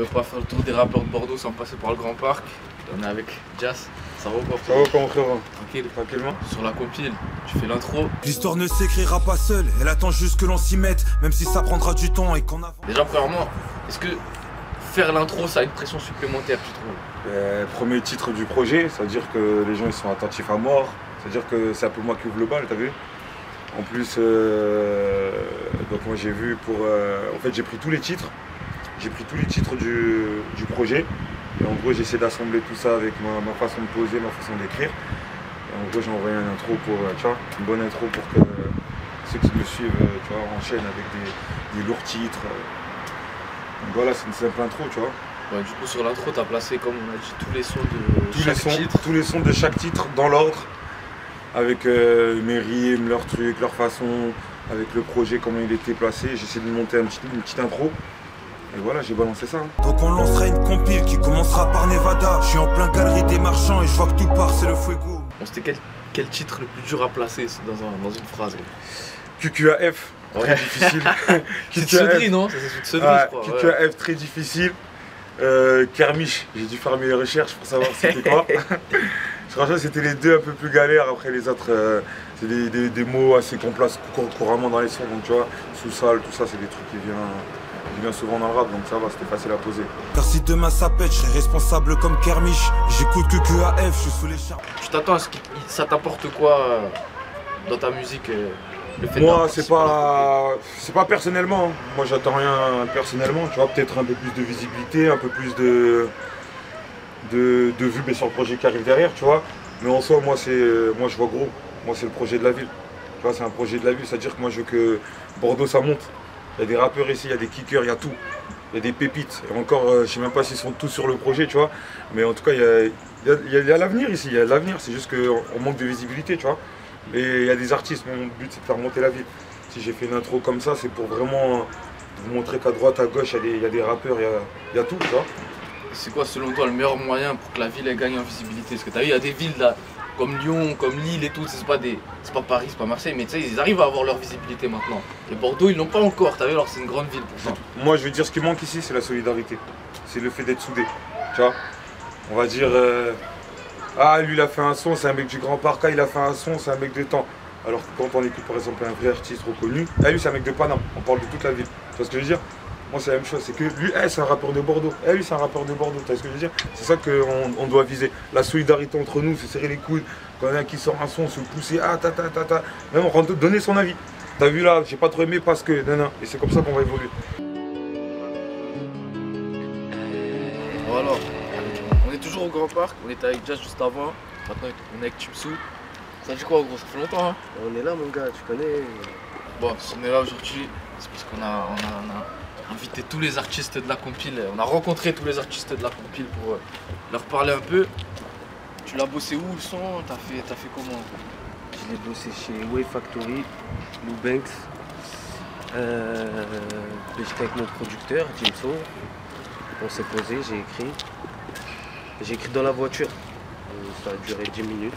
pouvait pas faire le tour des rappeurs de Bordeaux sans passer par le Grand Parc. On est avec Jas. Ça va quoi? Ça va comment frérot? Tranquille. Tranquillement. Sur la compile, tu fais l'intro. L'histoire ne s'écrira pas seule, elle attend juste que l'on s'y mette, même si ça prendra du temps et qu'on avance. Déjà premièrement, est-ce que faire l'intro ça a une pression supplémentaire tu trouves? Premier titre du projet, ça veut dire que les gens ils sont attentifs à mort, ça veut dire que c'est un peu moi qui ouvre le bal, t'as vu? En plus, donc moi j'ai vu pour... en fait j'ai pris tous les titres, du projet. Et en gros j'essaie d'assembler tout ça avec ma façon de poser, ma façon d'écrire. Et en gros j'ai envoyé une intro pour, tu vois, une bonne intro pour que ceux qui me suivent, tu vois, enchaînent avec des lourds titres. Donc voilà, c'est une simple intro, tu vois. Ouais, du coup sur l'intro t'as placé comme on a dit tous les sons de chaque titre. Tous les sons de chaque titre dans l'ordre. Avec mes rimes, leurs trucs, leur façon, avec le projet, comment il était placé. J'essaie de monter une petite intro. Et voilà, j'ai balancé ça. Donc on lancera une compile qui commencera par Nevada. Je suis en plein galerie des marchands et je vois que tout part, c'est le fuego. Bon, c'était quel titre le plus dur à placer dans une phrase? QQAF, très difficile. C'est de Seudry, non? C'est de Seudry, je crois. QQAF, très difficile. Kermiche, j'ai dû faire mes recherches pour savoir c'était quoi. Franchement, c'était les deux un peu plus galères. Après, les autres, c'est des mots assez qu'on place couramment dans les sons. Donc, tu vois, sous-sol, tout ça, c'est des trucs qui viennent souvent dans le rap. Donc, ça va, c'était facile à poser. Car si demain ça pète, je serai responsable comme Kermiche. J'écoute QQAF, je suis sous les charmes. Tu t'attends à ce que ça t'apporte quoi dans ta musique le fait moi, c'est pas personnellement. Hein. Moi, j'attends rien personnellement. Tu vois, peut-être un peu plus de visibilité, un peu plus de vues mais sur le projet qui arrive derrière, tu vois. Mais en soi, moi je vois gros. Moi, c'est le projet de la ville. Tu vois, c'est un projet de la ville. C'est-à-dire que moi, je veux que Bordeaux, ça monte. Il y a des rappeurs ici, il y a des kickers, il y a tout. Il y a des pépites. Et encore, je sais même pas s'ils sont tous sur le projet, tu vois. Mais en tout cas, il y a l'avenir ici. Il y a l'avenir. C'est juste qu'on manque de visibilité, tu vois. Et il y a des artistes. Mon but, c'est de faire monter la ville. Si j'ai fait une intro comme ça, c'est pour vraiment vous montrer qu'à droite, à gauche, il y a des rappeurs, il y a tout, tu vois. C'est quoi selon toi le meilleur moyen pour que la ville elle gagne en visibilité? Parce que tu as vu, il y a des villes là, comme Lyon, comme Lille et tout, c'est pas Paris, c'est pas Marseille, mais tu sais, ils arrivent à avoir leur visibilité maintenant. Et Bordeaux, ils l'ont pas encore, tu as vu, alors c'est une grande ville pour ça. Moi, je veux dire, ce qui manque ici, c'est la solidarité. C'est le fait d'être soudé, tu vois. On va dire, ah, lui, il a fait un son, c'est un mec du Grand Parc, il a fait un son, c'est un mec de temps. Alors que quand on écoute, par exemple, un vrai artiste reconnu, ah, lui, c'est un mec de Paname, on parle de toute la ville. Tu vois ce que je veux dire? Moi, c'est la même chose, c'est que lui, c'est un rappeur de Bordeaux. Lui, c'est un rappeur de Bordeaux. Tu vois ce que je veux dire? C'est ça qu'on doit viser. La solidarité entre nous, se serrer les coudes. Quand il y en a un qui sort un son, se pousser, même donner son avis. T'as vu là, j'ai pas trop aimé parce que. Non. Et c'est comme ça qu'on va évoluer. Voilà. On est toujours au Grand Parc. On était avec Jas juste avant. Maintenant, on est avec Chipsou. Ça dit quoi, gros? Ça fait longtemps, hein? On est là, mon gars, tu connais. Bon, si on est là aujourd'hui, c'est parce qu'on a invité tous les artistes de la compile, on a rencontré tous les artistes de la compile pour leur parler un peu. Tu l'as bossé où le son? T'as fait comment? Je l'ai bossé chez Wave Factory, Lou Banks. J'étais avec mon producteur, Jimso. On s'est posé, j'ai écrit. J'ai écrit dans la voiture. Ça a duré 10 minutes.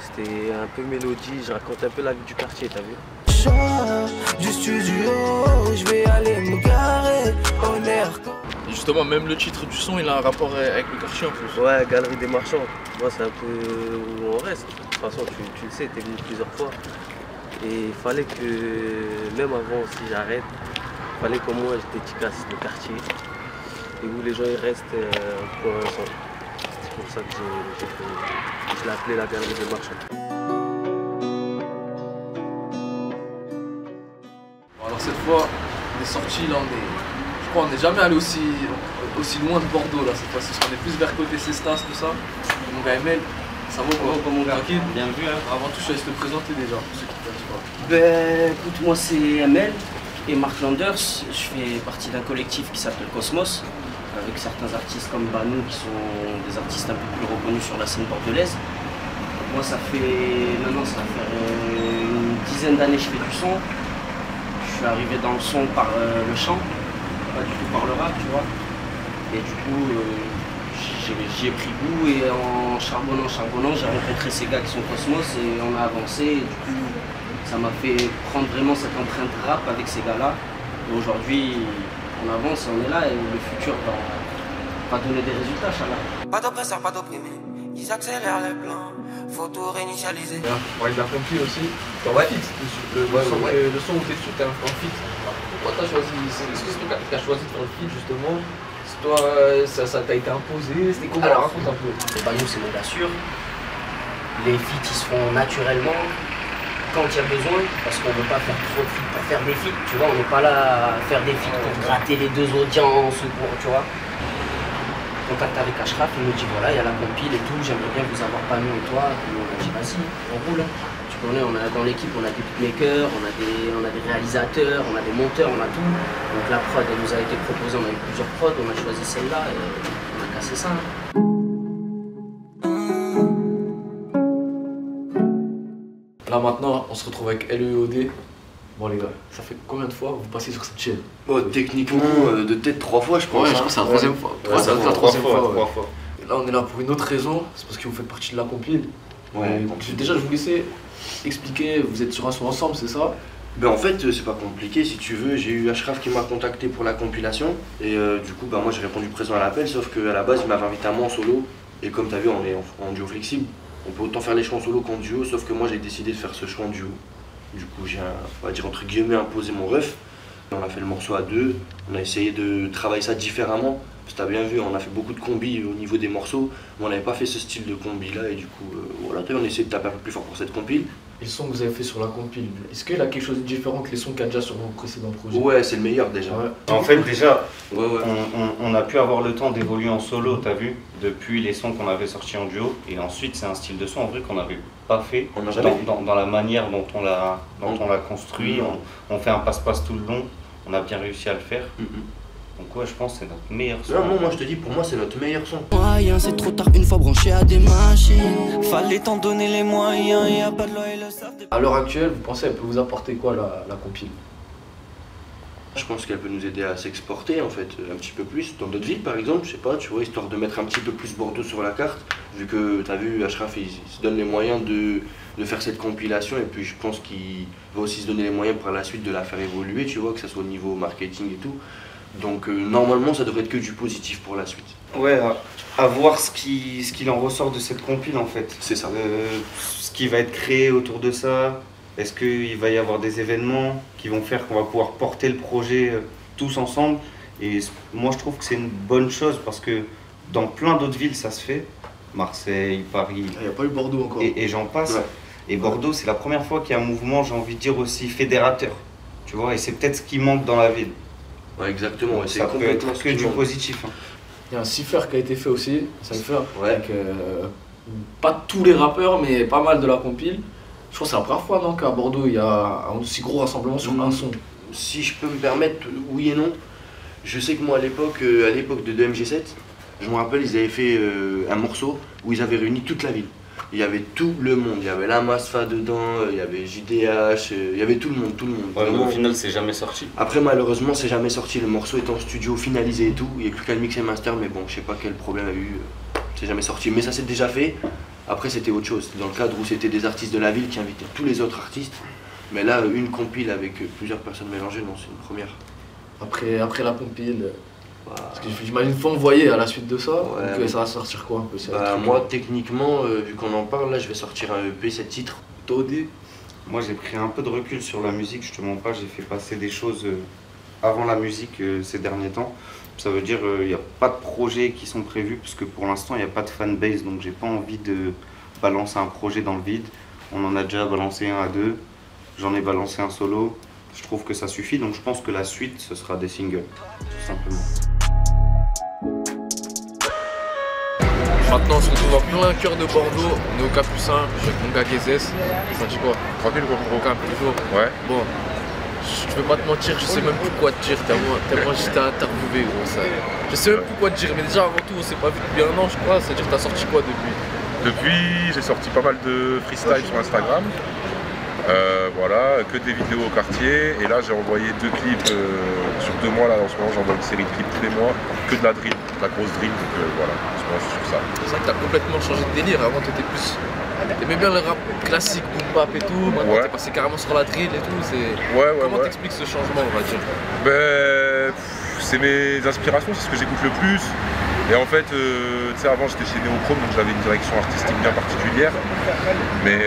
C'était un peu mélodie, je raconte un peu la vie du quartier, t'as vu? Du studio, je vais aller me garer en air. Et justement, même le titre du son, il a un rapport avec le quartier en plus. Ouais, Galerie des Marchands. Moi, c'est un peu où on reste. De toute façon, tu le sais, t'es venu plusieurs fois. Et il fallait que, même avant si j'arrête, il fallait qu'au moins je dédicace le quartier. Et où les gens ils restent pour l'instant. C'est pour ça que je l'ai appelé la Galerie des Marchands. Alors cette fois, on est sorti là, je crois on n'est jamais allé aussi loin de Bordeaux là cette fois-ci, parce qu'on est plus vers côté Cestas, tout ça. Mon gars Emel, ça va comment tranquille? Bien vu, hein. Avant tout, je te laisse te présenter déjà, pour ceux qui ne connaissent pas. Ben écoute, moi c'est Emel et Mark Landers. Je fais partie d'un collectif qui s'appelle Cosmos, avec certains artistes comme Banou qui sont des artistes un peu plus reconnus sur la scène bordelaise. Moi ça va faire une dizaine d'années que je fais du son. Je suis arrivé dans le son par le chant, pas du tout par le rap, tu vois. Et du coup, j'y ai pris goût et en charbonnant, j'ai rencontré ces gars qui sont Cosmos et on a avancé. Et du coup, ça m'a fait prendre vraiment cette empreinte rap avec ces gars-là. Et aujourd'hui, on On avance, on est là et le futur va donner des résultats, Inch'Allah. Pas d'oppresseur, pas d'opprimé. Ils accélèrent les plans. Faut tout réinitialiser. On parle de la compil aussi. T'es en fit dessus. Le son où t'es dessus, t'es en fit. Pourquoi t'as choisi? Est-ce que c'est toi qui as choisi de faire le fit justement? C'est toi, ça t'a été imposé? C'était comment? Alors, raconte un peu. Nous, c'est mon gars sûr. Les feats, ils se font naturellement quand il y a besoin, parce qu'on ne veut pas faire trop de feats pour faire des feats. Tu vois, on n'est pas là à faire des feats pour gratter les deux audiences ou pour, tu vois. Contact avec Ashraf, il me dit voilà, il y a la compile et tout, j'aimerais bien vous avoir pas nous et toi. Et on a dit vas-y, on roule. Tu connais, dans l'équipe, on a des beatmakers, on a des réalisateurs, on a des monteurs, on a tout. Donc la prod, elle nous a été proposée, on a eu plusieurs prods, on a choisi celle-là et on a cassé ça. Là maintenant, on se retrouve avec LEOD. Bon les gars, ça fait combien de fois que vous passez sur cette chaîne? Techniquement, de tête 3 fois je pense. Ouais, je crois que c'est la troisième fois. Ouais, c'est la troisième fois. Et là on est là pour une autre raison, c'est parce que vous faites partie de la compile. Ouais. Donc, déjà je vous laissais expliquer, vous êtes sur un son ensemble, c'est ça? Ben en fait c'est pas compliqué, si tu veux, j'ai eu Ashraf qui m'a contacté pour la compilation et du coup moi j'ai répondu présent à l'appel, sauf qu'à la base il m'avait invité à moi en solo et comme t'as vu on est en duo flexible, on peut autant faire les choix en solo qu'en duo, sauf que moi j'ai décidé de faire ce choix en duo. Du coup j'ai, on va dire entre guillemets, imposé mon ref. On a fait le morceau à deux, on a essayé de travailler ça différemment. Parce que t'as bien vu, on a fait beaucoup de combis au niveau des morceaux, mais on n'avait pas fait ce style de combi là et du coup voilà, on a essayé de taper un peu plus fort pour cette compile. Et le son que vous avez fait sur la compile, est-ce qu'il a quelque chose de différent que les sons qu'il y a déjà sur vos précédents projets? Ouais, c'est le meilleur déjà. Ouais. En fait déjà, Ouais. on a pu avoir le temps d'évoluer en solo, t'as vu, depuis les sons qu'on avait sortis en duo. Et ensuite c'est un style de son en vrai qu'on n'avait pas fait On n'a jamais fait. dans la manière dont on l'a construit. On fait un passe-passe tout le long, on a bien réussi à le faire. Donc ouais, je pense que c'est notre meilleur son. Non, moi je te dis, pour moi c'est notre meilleur son. Moyen, c'est trop tard une fois branché à des machines. Fallait t'en donner les moyens, y a pas de loi et le savent. À l'heure actuelle, vous pensez qu'elle peut vous apporter quoi la compile? Je pense qu'elle peut nous aider à s'exporter en fait, un petit peu plus, dans d'autres villes par exemple, je sais pas, tu vois, histoire de mettre un petit peu plus Bordeaux sur la carte, vu que t'as vu, Ashraf il se donne les moyens de faire cette compilation, et puis je pense qu'il va aussi se donner les moyens par la suite de la faire évoluer, tu vois, que ce soit au niveau marketing et tout. Donc normalement ça devrait être que du positif pour la suite. Ouais, à voir ce qu'il en ressort de cette compile en fait. C'est ça. Ce qui va être créé autour de ça. Est-ce qu'il va y avoir des événements qui vont faire qu'on va pouvoir porter le projet tous ensemble? Et moi je trouve que c'est une bonne chose parce que dans plein d'autres villes ça se fait. Marseille, Paris. Il n'y a pas eu Bordeaux encore. Et j'en passe. Ouais. Et Bordeaux c'est la première fois qu'il y a un mouvement, j'ai envie de dire aussi fédérateur. Tu vois, et c'est peut-être ce qui manque dans la ville. Ouais, exactement, Ça peut être que du positif. Hein. Il y a un cipher qui a été fait aussi, un cipher Ouais. avec pas tous les rappeurs mais pas mal de la compile. Je crois que c'est la première fois qu'à Bordeaux il y a un aussi gros rassemblement sur un son. Si je peux me permettre, oui et non. Je sais que moi à l'époque de 2MG7, je me rappelle ils avaient fait un morceau où ils avaient réuni toute la ville. Il y avait tout le monde, il y avait la Masfa dedans, il y avait JDH, il y avait tout le monde. Ouais, mais Vraiment. au final c'est jamais sorti. Après malheureusement c'est jamais sorti, le morceau est en studio finalisé et tout, il n'y a plus qu'à le mix et master, mais bon je sais pas quel problème a eu, c'est jamais sorti, mais ça s'est déjà fait. Après c'était autre chose, c'était dans le cadre où c'était des artistes de la ville qui invitaient tous les autres artistes, mais là une compile avec plusieurs personnes mélangées, non c'est une première. Après la compile, parce que j'imagine qu'il faut envoyer à la suite de ça, Ouais, donc ça va sortir quoi un peu ça va Bah, être moi techniquement, vu qu'on en parle, là je vais sortir un EP, 7 titres. toi, OD. Moi j'ai pris un peu de recul sur la musique, je te mens pas, j'ai fait passer des choses avant la musique ces derniers temps. Ça veut dire il n'y a pas de projets qui sont prévus parce que pour l'instant il n'y a pas de fanbase, donc j'ai pas envie de balancer un projet dans le vide. On en a déjà balancé un à deux, j'en ai balancé un solo, je trouve que ça suffit, donc je pense que la suite ce sera des singles, tout simplement. Maintenant on se retrouve en plein cœur de Bordeaux, on est au Capucin, je suis avec mon gars Gezes. Ça dit quoi? Tranquille quoi. Au Cap, toujours. Ouais. Bon, je vais pas te mentir, je sais même plus quoi te dire, tellement j'étais interviewé gros ça. Je sais même plus quoi te dire, mais déjà avant tout on s'est pas vu depuis un an je crois, c'est-à-dire que t'as sorti quoi depuis? Depuis, j'ai sorti pas mal de freestyle sur Instagram. Voilà, que des vidéos au quartier. Et là, j'ai envoyé 2 clips sur 2 mois. Là, en ce moment, j'envoie une série de clips tous les mois. Que de la drill, de la grosse drill. Donc voilà, en ce moment, je suis sur ça. C'est vrai que t'as complètement changé de délire, avant t'étais plus... T'aimais bien le rap classique, boom bap et tout, maintenant Ouais. t'es passé carrément sur la drill et tout, Ouais. Comment t'expliques ce changement on va dire? Ben, c'est mes inspirations, c'est ce que j'écoute le plus. Et en fait, tu sais, avant j'étais chez Néochrome, donc j'avais une direction artistique bien particulière. Mais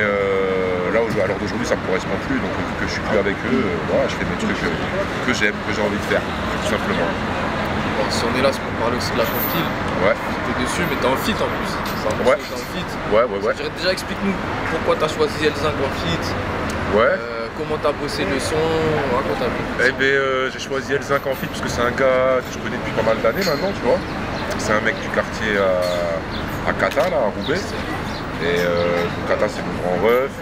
là, à l'heure d'aujourd'hui, ça me correspond plus. Donc vu que je suis plus avec eux, voilà, je fais mes trucs que j'aime, que j'ai envie de faire, tout simplement. Bon, si on est là, c'est pour parler aussi de la compile. Ouais. T'es dessus, mais t'es en feat en plus. Ouais. T'es en feat. Ouais. Déjà, explique-nous pourquoi t'as choisi L5 en feat. Ouais. Comment t'as bossé le son, raconte un peu. Eh ben, j'ai choisi L5 en feat parce que c'est un gars que je connais depuis pas mal d'années maintenant, tu vois. C'est un mec du quartier à Kata, là, à Roubaix. Et Kata, c'est mon grand ref.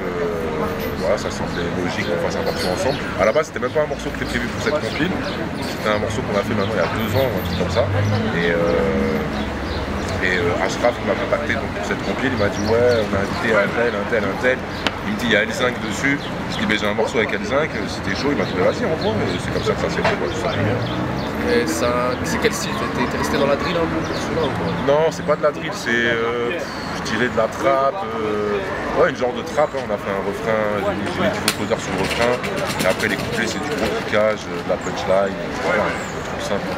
Voilà, ça semblait logique qu'on fasse un morceau ensemble. À la base, c'était même pas un morceau qui était prévu pour cette compile. C'était un morceau qu'on a fait maintenant il y a 2 ans, un truc comme ça. Et Ashraf m'a contacté donc, pour cette compile, il m'a dit ouais, on a invité un tel. Il me dit il y a L5 dessus. Je dis j'ai un morceau avec L5, si t'es chaud, il m'a dit vas-y envoie. Et c'est comme ça que ça s'est fait, tout simplement. C'est quel style? T'es resté dans la drill un peu pour celui-là ou quoi? Non, c'est pas de la drill, c'est je dirais de la trappe, ouais, une genre de trappe, hein. On a fait un refrain, j'ai mis du vocodeur sur le refrain, et après les couplets c'est du gros kickage, de la punchline, voilà, tout simple.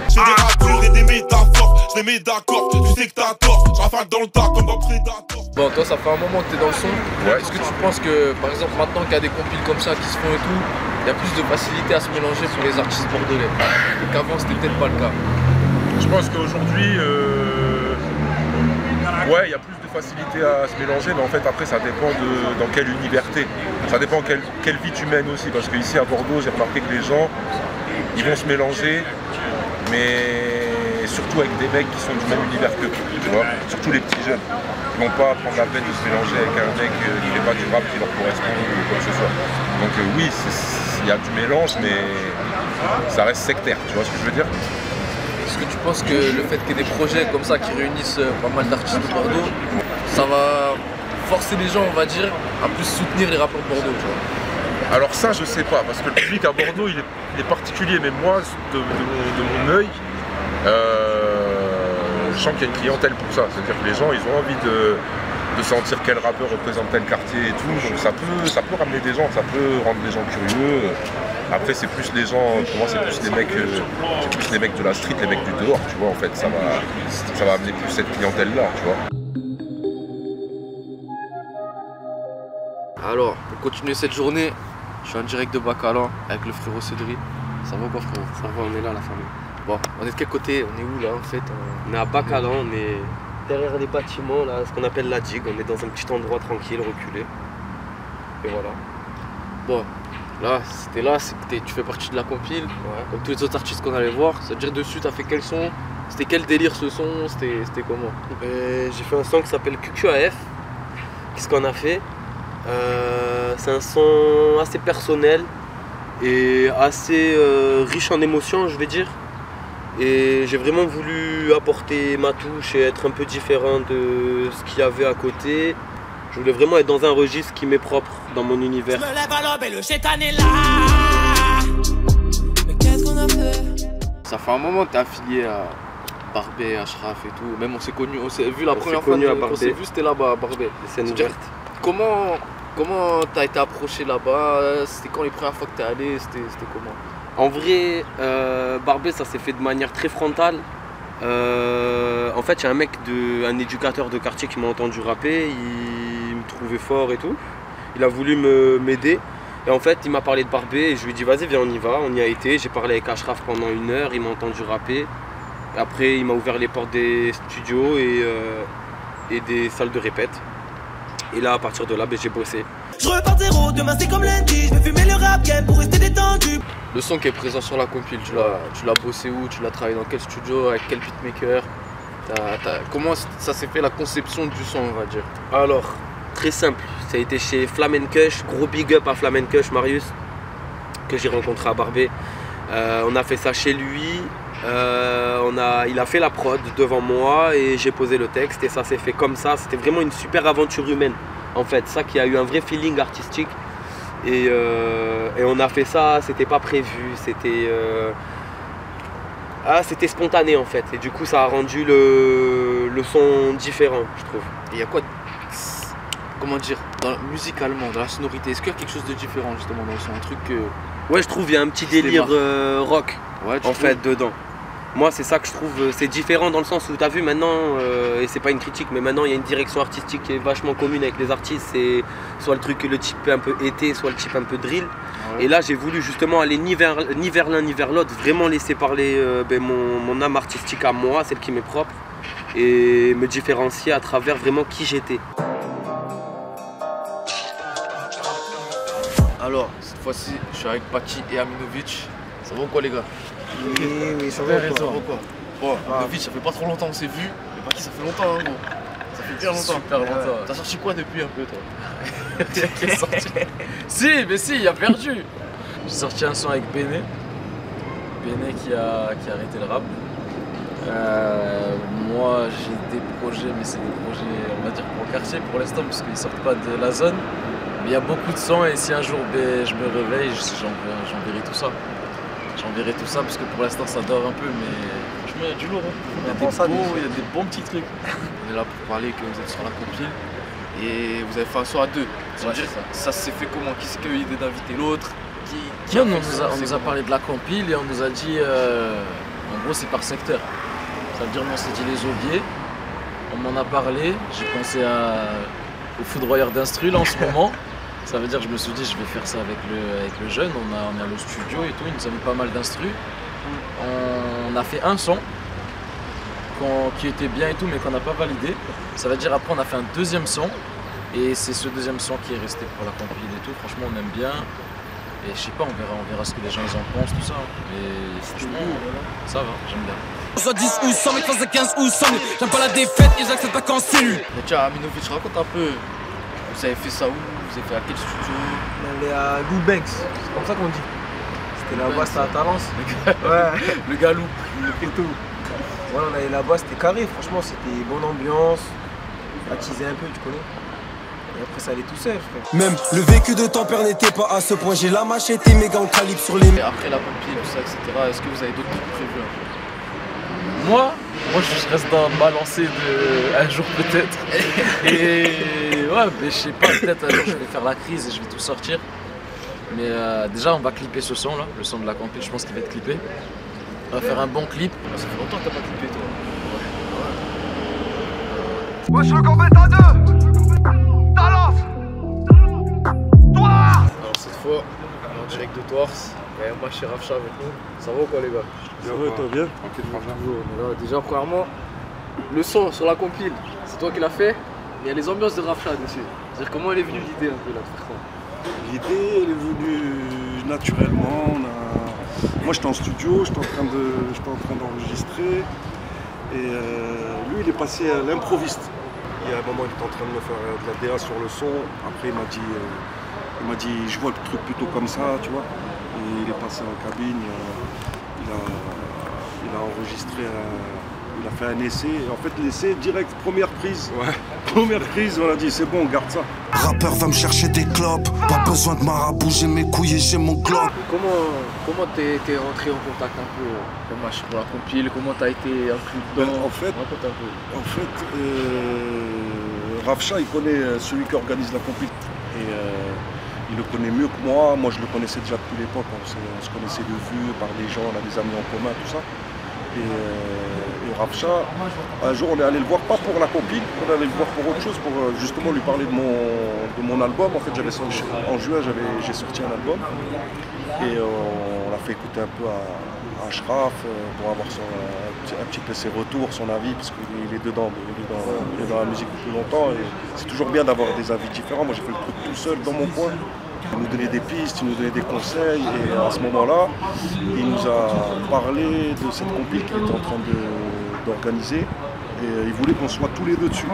J'ai des ratures et des métaphores, je les mets d'accord, tu sais que t'as tort, je rafale dans le tas comme dans Predator. Bon, toi ça fait un moment que t'es dans le son, ouais. Est-ce que tu penses que par exemple maintenant qu'il y a des compiles comme ça qui se font et tout, il y a plus de facilité à se mélanger pour les artistes bordelais, et qu'avant c'était peut-être pas le cas? Je pense qu'aujourd'hui, ouais, il y a plus de facilité à se mélanger, mais en fait après ça dépend dans quelle univers t'es. Ça dépend quelle vie tu mènes aussi, parce qu'ici à Bordeaux, j'ai remarqué que les gens, ils vont se mélanger, mais surtout avec des mecs qui sont du même univers que tu vois, surtout les petits jeunes. Ils vont pas prendre la peine de se mélanger avec un mec qui fait pas du rap qui leur correspond ou quoi que ce soit. Donc oui, il y a du mélange, mais ça reste sectaire, tu vois ce que je veux dire? Est-ce que tu penses que le fait qu'il y ait des projets comme ça qui réunissent pas mal d'artistes de Bordeaux, ça va forcer les gens, on va dire, à plus soutenir les rappeurs de Bordeaux, tu vois? Alors ça, je sais pas, parce que le public à Bordeaux, il est particulier, mais moi, de mon œil, je sens qu'il y a une clientèle pour ça. C'est-à-dire que les gens, ils ont envie de sentir quel rappeur représente tel quartier et tout, donc ça peut ramener des gens, ça peut rendre les gens curieux. Après, c'est plus les gens, pour moi, c'est plus les mecs de la street, les mecs du dehors, tu vois, en fait, ça va amener plus cette clientèle-là, tu vois. Alors, pour continuer cette journée, je suis en direct de Bacalan avec le frérot Cédric. Ça va quoi, frérot? Ça va, on est là, la famille. Bon, on est de quel côté? On est où là en fait? On est à Bacalan, on est derrière les bâtiments, là, ce qu'on appelle la digue. On est dans un petit endroit tranquille, reculé. Et voilà. Bon, là, c'était là, tu fais partie de la compile, comme tous les autres artistes qu'on allait voir. C'est-à-dire dessus, t'as fait quel son? C'était quel délire ce son? C'était comment? J'ai fait un son qui s'appelle QQAF. Qu'est-ce qu'on a fait? C'est un son assez personnel et assez riche en émotions, je vais dire. Et j'ai vraiment voulu apporter ma touche et être un peu différent de ce qu'il y avait à côté. Je voulais vraiment être dans un registre qui m'est propre dans mon univers. Je me lève à l'aube et le chétan est là. Mais qu'est-ce qu'on a fait? Ça fait un moment que t'es affilié à Barbé, Ashraf et tout. Même on s'est connus, on s'est vu la première fois qu'on s'est vu, c'était là-bas à Barbé. C'est ouverte. Comment t'as été approché là-bas? C'était quand les premières fois que t'es allé? C'était comment? En vrai, Barbé, ça s'est fait de manière très frontale. En fait, il y a un éducateur de quartier qui m'a entendu rapper, il me trouvait fort et tout. Il a voulu m'aider. Et en fait, il m'a parlé de Barbé et je lui ai dit vas-y, viens, on y va. On y a été. J'ai parlé avec Ashraf pendant 1 heure, il m'a entendu rapper. Et après, il m'a ouvert les portes des studios et des salles de répète. Et là, à partir de là, j'ai bossé. Je repars zéro, demain c'est comme lundi. Je vais fumer le rap game pour rester détendu. Le son qui est présent sur la compile, tu l'as bossé où? Tu l'as travaillé dans quel studio? Avec quel beatmaker? Comment ça s'est fait la conception du son, on va dire? Alors, très simple. Ça a été chez Flamencush. Gros big up à Flamencush, Marius, que j'ai rencontré à Barbé. On a fait ça chez lui. Il a fait la prod devant moi et j'ai posé le texte et ça s'est fait comme ça. C'était vraiment une super aventure humaine en fait, ça qui a eu un vrai feeling artistique et on a fait ça, c'était pas prévu, c'était spontané en fait et du coup ça a rendu le son différent, je trouve. Et il y a quoi, comment dire, musicalement, dans la sonorité, est-ce qu'il y a quelque chose de différent justement dans le son, un truc que... Ouais, je trouve il y a un petit délire rock ouais, en fait dedans. Moi, c'est ça que je trouve, c'est différent dans le sens où tu as vu maintenant, et c'est pas une critique, mais maintenant il y a une direction artistique qui est vachement commune avec les artistes. C'est soit le type un peu été, soit le type un peu drill. Ouais. Et là, j'ai voulu justement aller ni vers l'un ni vers l'autre, vraiment laisser parler mon âme artistique à moi, celle qui m'est propre, et me différencier à travers vraiment qui j'étais. Alors, cette fois-ci, je suis avec Pachi et Aminovic. Ça va ou quoi, les gars? Oui, ça va quoi. Bon, Aminovic, ça fait pas trop longtemps qu'on s'est vu. Mais Pachi, ça fait longtemps, hein, gros. Ça fait bien longtemps. Super longtemps. T'as sorti quoi depuis un peu, toi? Qui est sorti? Si, mais si, il a perdu. J'ai sorti un son avec Béné. Béné qui a arrêté le rap. Moi, j'ai des projets, mais c'est des projets, on va dire, pour le quartier pour l'instant, parce qu'ils sortent pas de la zone. Mais il y a beaucoup de sons et si un jour je me réveille, j'enverrai tout ça. J'enverrai tout ça parce que pour l'instant ça dort un peu, mais franchement il y a du lourd. Il y a des bons petits trucs. On est là pour parler que vous êtes sur la compile et vous avez fait un son à deux. Ça s'est fait comment? Qui c'est qui a eu l'idée d'inviter l'autre? On nous a parlé de la compile et on nous a dit, en gros c'est par secteur. Ça veut dire on s'est dit les aubiers, on m'en a parlé, j'ai pensé au foudroyeur d'instru là en ce moment. Ça veut dire que je me suis dit je vais faire ça avec le jeune, on a le studio et tout, il nous a mis pas mal d'instru. On a fait un son qui était bien et tout mais qu'on n'a pas validé. Ça veut dire après on a fait un deuxième son et c'est ce deuxième son qui est resté pour la compil et tout. Franchement on aime bien et je sais pas, on verra ce que les gens ils en pensent, tout ça. Mais franchement ça va, j'aime bien. Soit 10 ou 100 000, soit 15 ou 100 000. J'aime pas la défaite et j'accepte pas qu'en cellule. Mais tiens, Aminovic, raconte un peu. Vous avez fait ça où? Vous avez fait à quel studio? On est à Lou Banks, c'est comme ça qu'on dit. C'était là-bas, c'était à Talence. Ouais. Le gars loup. Le tout. Voilà, on allait là-bas, c'était carré. Franchement, c'était bonne ambiance. Attisé un peu, tu connais. Et après, ça allait tout seul, frère. Même le vécu de ton père n'était pas à ce point. J'ai la machette et mes gants calibre sur les. Et après la compil, tout ça, etc., est-ce que vous avez d'autres trucs prévus? Moi, je reste dans ma lancée de un jour peut-être. Et ouais, mais je sais pas, peut-être un jour je vais faire la crise et je vais tout sortir. Mais déjà, on va clipper ce son là, le son de la compil, je pense qu'il va être clippé. On va faire un bon clip. Ça fait longtemps que t'as pas clippé, toi. Wesh, le combat à deux. Talence. Toi. Alors cette fois, on est en direct de Tours. Et moi, je suis Rafcha avec nous. Ça va ou quoi, les gars? Ça va, toi bien? Déjà, premièrement, le son sur la compile, c'est toi qui l'as fait. Il y a les ambiances de Rafcha dessus. C'est-à-dire comment elle est venue l'idée un peu là, de faire ça? L'idée, elle est venue naturellement. Moi, j'étais en studio, j'étais en train d'enregistrer. Et lui, il est passé à l'improviste. Il y a un moment, il était en train de me faire de la DA sur le son. Après, il m'a dit, je vois le truc plutôt comme ça, tu vois. Et il est passé en cabine, il a enregistré, il a fait un essai. Et en fait, l'essai, direct, première prise. Ouais. Première prise, on a dit, c'est bon, on garde ça. Rappeur va me chercher des clopes, pas besoin de marabout, j'ai mes couilles et j'ai mon globe. Comment t'es rentré en contact un peu pour la compile? Comment t'as été inclus dedans? En fait, Rafcha, il connaît celui qui organise la compile. Et il le connaît mieux que moi. Moi, je le connaissais déjà depuis l'époque. On se connaissait de vue par des gens, on a des amis en commun, tout ça. Et Rafcha, un jour, on est allé le voir, pas pour la compile, on est allé le voir pour autre chose, pour justement lui parler de mon album. En fait, en juin, j'ai sorti un album. Et on l'a fait écouter un peu à Ashraf pour avoir un petit peu ses retours, son avis, parce qu'il est dedans, il est dans la musique depuis longtemps. Et c'est toujours bien d'avoir des avis différents. Moi, j'ai fait le truc tout seul dans mon coin. Il nous donnait des pistes, il nous donnait des conseils. Et à ce moment-là, il nous a parlé de cette compil qu'il était en train d'organiser. Et il voulait qu'on soit tous les deux dessus.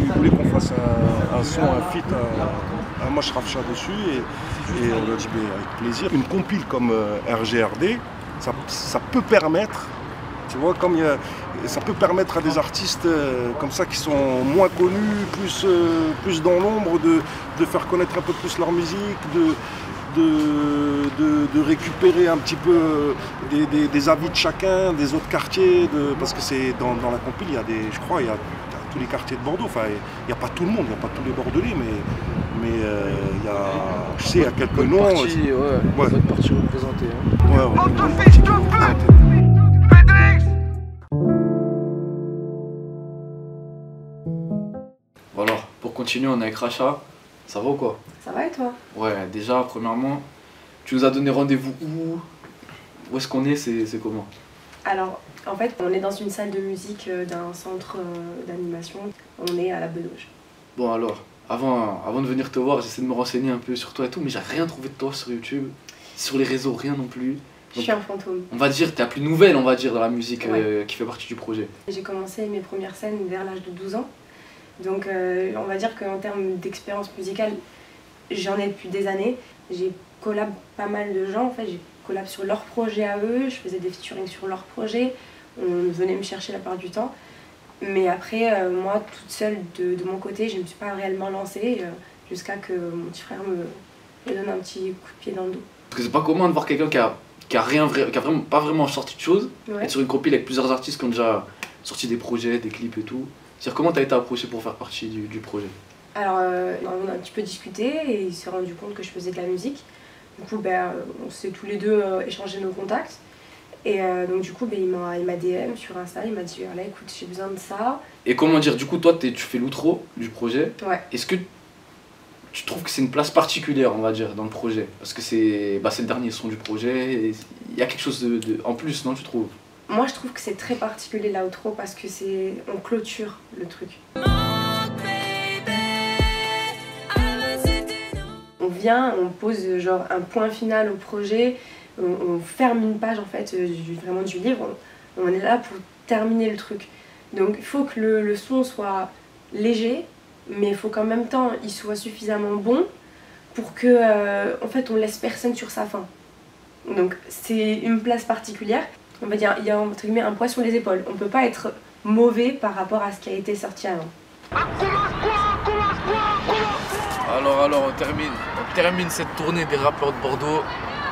Il voulait qu'on fasse un son, un feat, un match Rafcha dessus. Et on lui a dit avec plaisir. Une compile comme RGRD, ça peut permettre, tu vois, ça peut permettre à des artistes comme ça qui sont moins connus, plus dans l'ombre, de faire connaître un peu plus leur musique, de récupérer un petit peu des avis de chacun, des autres quartiers, parce que c'est dans la compile, il y a tous les quartiers de Bordeaux, enfin il n'y a pas tout le monde, il n'y a pas tous les Bordelais, mais il y a quelques noms. Bonne partie représentée. Ouais, bonne partie représentée. continue, on est avec Racha. Ça va ou quoi? Ça va et toi? Ouais, déjà, premièrement, tu nous as donné rendez-vous où? Où est-ce qu'on est? C'est comment? Alors, en fait, on est dans une salle de musique d'un centre d'animation. On est à la Benauge. Bon alors, avant de venir te voir, j'essaie de me renseigner un peu sur toi et tout, mais j'ai rien trouvé de toi sur YouTube, sur les réseaux, rien non plus. Donc, je suis un fantôme. On va dire, t'es la plus nouvelle, on va dire, dans la musique ouais. Qui fait partie du projet. J'ai commencé mes premières scènes vers l'âge de 12 ans. Donc on va dire qu'en termes d'expérience musicale, j'en ai depuis des années. J'ai collab pas mal de gens, en fait, j'ai collab sur leurs projets à eux, je faisais des featuring sur leurs projets, on venait me chercher la plupart du temps. Mais après, moi, toute seule de mon côté, je ne me suis pas réellement lancée jusqu'à que mon petit frère me donne un petit coup de pied dans le dos. Parce que c'est pas commun de voir quelqu'un qui a vraiment, pas vraiment sorti de choses, ouais. Être sur une compile avec plusieurs artistes qui ont déjà sorti des projets, des clips et tout. C'est-à-dire, comment t'as été approché pour faire partie du projet? Alors, on a un petit peu discuté et il s'est rendu compte que je faisais de la musique. Du coup, on s'est tous les deux échangé nos contacts. Et donc du coup, il m'a DM sur Insta, il m'a dit « Là, écoute, j'ai besoin de ça. » Et comment dire, du coup, toi, tu fais l'outro du projet. Ouais. Est-ce que tu trouves que c'est une place particulière, on va dire, dans le projet? Parce que c'est le dernier son du projet, il y a quelque chose en plus, non, tu trouves? Moi, je trouve que c'est très particulier l'outro parce que on clôture le truc. On vient, on pose genre un point final au projet, on ferme une page en fait vraiment du livre, on est là pour terminer le truc. Donc il faut que le son soit léger, mais il faut qu'en même temps il soit suffisamment bon pour que en fait on laisse personne sur sa faim. Donc c'est une place particulière. On va dire, il y a entre guillemets un poids sur les épaules. On peut pas être mauvais par rapport à ce qui a été sorti avant. Alors on termine cette tournée des rappeurs de Bordeaux.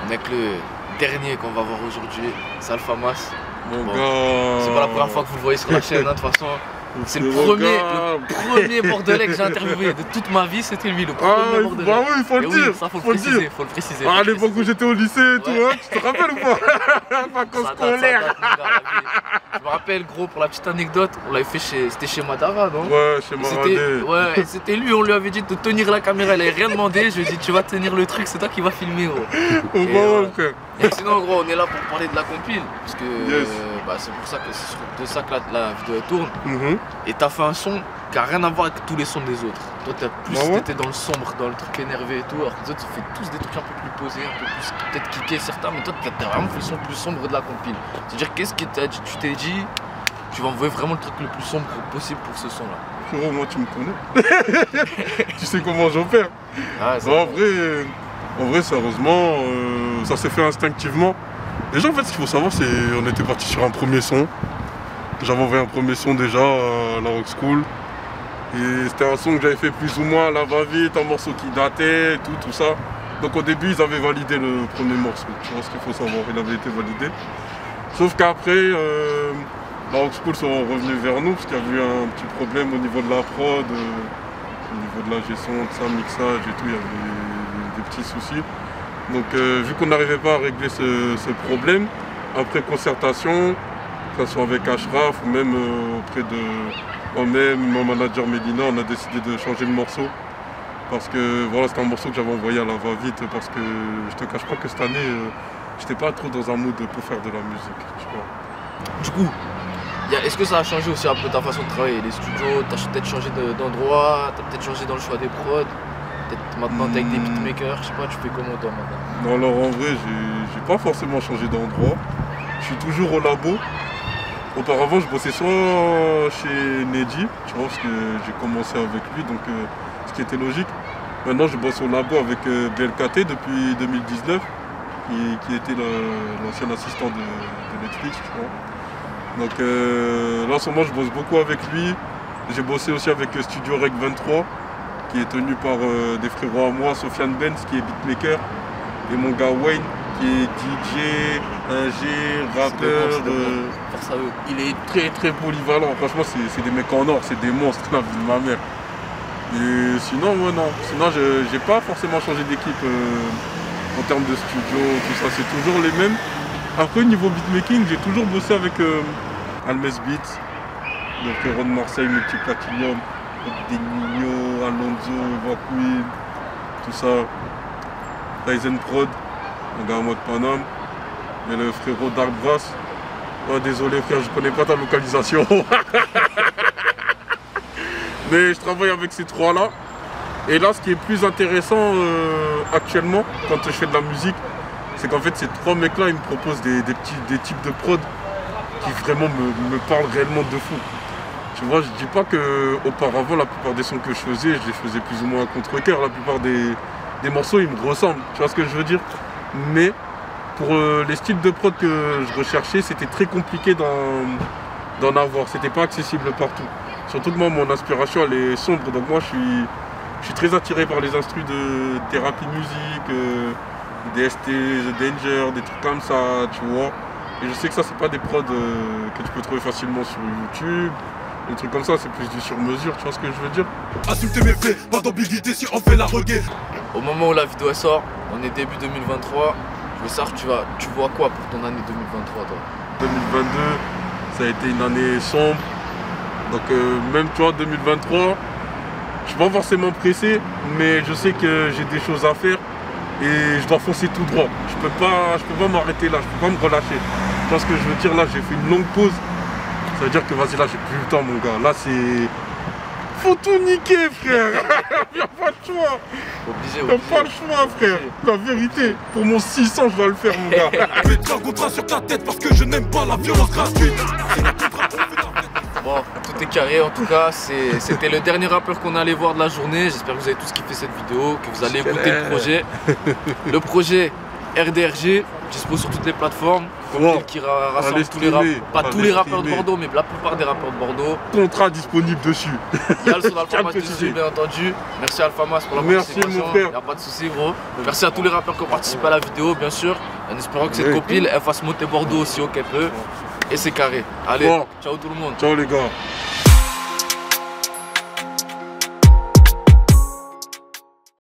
On est avec le dernier qu'on va voir aujourd'hui, c'est Alpha Mas. Mon gars. C'est pas la première fois que vous le voyez sur la chaîne, hein, de toute façon. C'est le premier Bordelais que j'ai interviewé de toute ma vie, c'était lui, le premier Bordelais. Bah oui, il faut le dire. Ça, faut le préciser. À l'époque où j'étais au lycée et tout, hein, tu te rappelles ou pas? Vacances scolaires. Je me rappelle, gros, pour la petite anecdote, on l'avait fait c'était chez Madara, non? Ouais, chez Madara. Ouais, c'était lui, on lui avait dit de tenir la caméra, il avait rien demandé. Je lui ai dit, tu vas tenir le truc, c'est toi qui vas filmer, gros. Et sinon, gros, on est là pour parler de la compile, parce que c'est pour ça que c'est de ça que la vidéo tourne. Et t'as fait un son qui a rien à voir avec tous les sons des autres. Toi, t'étais dans le sombre, dans le truc énervé et tout, alors que les autres, ils font tous des trucs un peu plus posés, un peu plus peut-être kickés certains, mais toi, t'as vraiment fait le son plus sombre de la compile. C'est-à-dire, qu'est-ce que tu t'es dit, tu vas envoyer vraiment le truc le plus sombre possible pour ce son-là? Frérot, moi, tu me connais. Tu sais comment j'opère. En vrai, sérieusement, ça s'est fait instinctivement. Déjà, en fait, ce qu'il faut savoir, c'est qu'on était parti sur un premier son. J'avais envoyé un premier son déjà à la Rock School. Et c'était un son que j'avais fait plus ou moins à la va-vite, un morceau qui datait, tout ça. Donc au début, ils avaient validé le premier morceau. Tu vois ce qu'il faut savoir, il avait été validé. Sauf qu'après, la Rock School sont revenus vers nous parce qu'il y avait eu un petit problème au niveau de la prod, au niveau de la gestion, de ça, mixage et tout, il y avait des petits soucis. Donc vu qu'on n'arrivait pas à régler ce problème, après concertation, que ce soit avec Ashraf ou même auprès de moi-même, mon manager Mélina, on a décidé de changer le morceau. Parce que voilà, c'était un morceau que j'avais envoyé à la va-vite parce que je te cache pas que cette année, j'étais pas trop dans un mood pour faire de la musique. Tu vois. Du coup, est-ce que ça a changé aussi un peu ta façon de travailler? Les studios, t'as peut-être changé d'endroit, t'as peut-être changé dans le choix des prods? Peut-être maintenant t'es avec des beatmakers, je sais pas, tu fais comment toi maintenant? Non, alors en vrai, j'ai pas forcément changé d'endroit. Je suis toujours au labo. Auparavant, je bossais soit chez Nedji, tu vois, parce que j'ai commencé avec lui, donc ce qui était logique. Maintenant, je bosse au labo avec BLKT depuis 2019, qui était l'ancien assistant de Netflix, tu vois. Donc là, en ce moment, je bosse beaucoup avec lui. J'ai bossé aussi avec Studio Rec 23, qui est tenu par des frérots à moi, Sofiane Benz, qui est beatmaker, et mon gars Wayne, qui est DJ, ingé, rappeur. Force à eux. Il est très très polyvalent, franchement c'est des mecs en or, c'est des monstres, la vie de ma mère. Et sinon, ouais, non, sinon j'ai pas forcément changé d'équipe en termes de studio, tout ça, c'est toujours les mêmes. Après niveau beatmaking, j'ai toujours bossé avec Almes Beats, donc Ron Marseille, Multiplatinum, des Nino, Alonso, Vacuin, tout ça. Tyson Prod, un gars en mode Paname. Et le frérot Dark Brass. Oh, désolé frère, je connais pas ta localisation. Mais je travaille avec ces trois-là. Et là, ce qui est plus intéressant actuellement, quand je fais de la musique, c'est qu'en fait, ces trois mecs-là, ils me proposent des types de prod qui vraiment me parlent réellement de fou. Tu vois, je dis pas qu'auparavant, la plupart des sons que je faisais, je les faisais plus ou moins à contre-cœur. La plupart des morceaux, ils me ressemblent. Tu vois ce que je veux dire? Mais pour les styles de prod que je recherchais, c'était très compliqué d'en avoir. C'était pas accessible partout. Surtout que moi, mon inspiration, elle est sombre. Donc moi, je suis très attiré par les instrus de thérapie musique, DST, The Danger, des trucs comme ça, tu vois. Et je sais que ça, c'est pas des prods que tu peux trouver facilement sur YouTube. Des trucs comme ça, c'est plus du sur-mesure, tu vois ce que je veux dire? Assume tes méfaits, pas d'ambiguïté si on fait la reggae. Au moment où la vidéo elle sort, on est début 2023. Je veux savoir, tu vois quoi pour ton année 2023, toi? 2022, ça a été une année sombre. Donc même, tu vois, 2023, je suis pas forcément pressé, mais je sais que j'ai des choses à faire et je dois foncer tout droit. Je peux pas m'arrêter là, je peux pas me relâcher. Tu vois ce que je veux dire? Là, j'ai fait une longue pause. Ça veut dire que vas-y, là, j'ai plus le temps, mon gars. Là, c'est... Faut tout niquer, frère. Y'a pas le choix. Y'a pas le choix, frère. La vérité, pour mon 600, je dois le faire, mon gars. Je vais te faire un contrat sur ta tête parce que je n'aime pas la violence gratuite. Bon, tout est carré en tout cas, c'était le dernier rappeur qu'on allait voir de la journée. J'espère que vous avez tous kiffé cette vidéo, que vous allez écouter le projet. Le projet RDRG, dispo sur toutes les plateformes, qui rassemble tous les rappeurs, pas tous les rappeurs de Bordeaux, mais la plupart des rappeurs de Bordeaux. Contrat disponible dessus. Il y a le son d'Alpha Mas dessus, bien entendu. Merci Alpha Mas pour la participation. Merci mon frère. Il n'y a pas de souci, gros. Merci à tous les rappeurs qui ont participé à la vidéo, bien sûr. En espérant que cette compile elle fasse monter Bordeaux aussi haut qu'elle peut. Et c'est carré. Allez, ciao tout le monde. Ciao les gars.